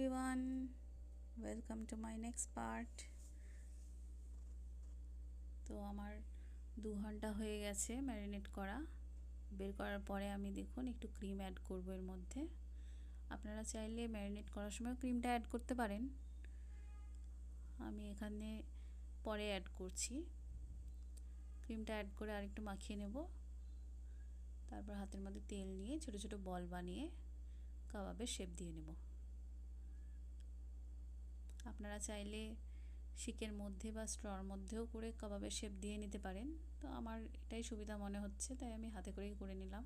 everyone, welcome to my next part. তো আমার 2 ঘন্টা হয়ে গেছে ম্যারিনেট করা। বের করার পরে আমি দেখুন একটু ক্রিম অ্যাড করব এর মধ্যে। আপনারা চাইলে ম্যারিনেট করার সময় ক্রিমটা অ্যাড করতে পারেন, আমি এখানে পরে অ্যাড করছি। ক্রিমটা অ্যাড করে আরেকটু মাখিয়ে নেব, তারপর হাতের মধ্যে তেল নিয়ে ছোট ছোট বল বানিয়ে কাবাবের শেপ দিয়ে নেব। আপনারা চাইলে শিকের মধ্যে বা স্ট্রর মধ্যেও করে কাবাবের শেপ দিয়ে নিতে পারেন, তো আমার এটাই সুবিধা মনে হচ্ছে তাই আমি হাতে করেই করে নিলাম।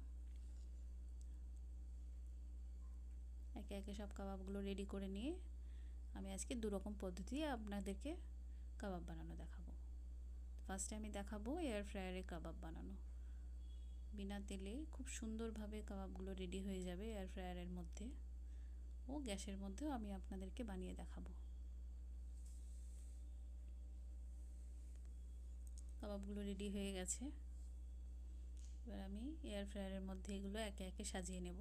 একে একে সব কাবাবগুলো রেডি করে নিয়ে আমি আজকে 2 রকম পদ্ধতি আপনাদেরকে কাবাব বানানো দেখাবো। ফার্স্টে আমি দেখাবো এয়ার ফ্রায়ারে কাবাব বানানো। বিনা তেলে খুব সুন্দরভাবে কাবাবগুলো রেডি হয়ে যাবে এয়ার ফ্রায়ারের মধ্যে, ও গ্যাসের মধ্যেও আমি আপনাদেরকে বানিয়ে দেখাবো। কাবাবগুলো রেডি হয়ে গেছে, এবার আমি এয়ার ফ্রায়ারের মধ্যে এগুলো একে একে সাজিয়ে নেব।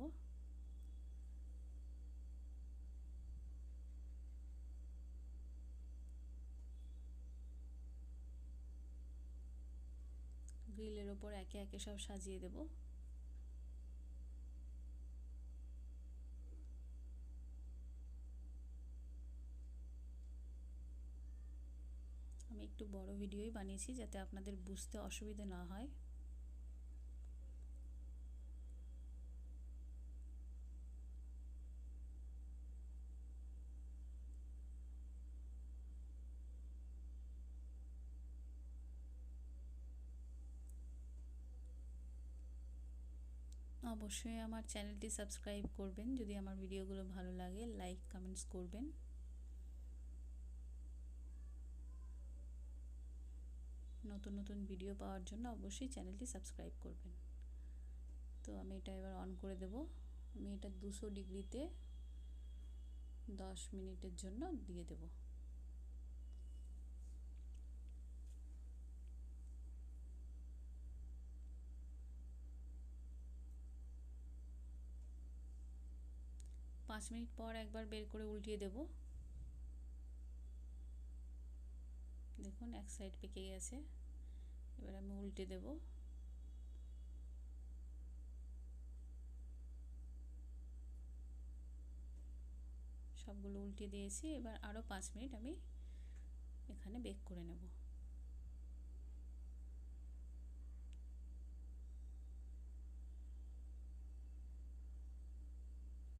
গ্রিলের ওপর একে একে সব সাজিয়ে দেব। আমি একটু বড় ভিডিওই বানিয়েছি যাতে আপনাদের বুঝতে অসুবিধা না হয়। অবশ্যই আমার চ্যানেলটি সাবস্ক্রাইব করবেন, যদি আমার ভিডিওগুলো ভালো লাগে লাইক কমেন্টস করবেন। নতুন নতুন ভিডিও পাওয়ার জন্য অবশ্যই চ্যানেলটি সাবস্ক্রাইব করবেন। তো আমি এটা এবার অন করে দেব। আমি এটা 200 ডিগ্রিতে 10 মিনিটের জন্য দিয়ে দেব। পাঁচ মিনিট পর একবার বের করে উল্টিয়ে দেব। দেখুন এক সাইড পেকে গেছে, এবার আমি উল্টে দেব। সবগুলো উল্টে দিয়েছি, এবার আরও 5 মিনিট আমি এখানে বেক করে নেব।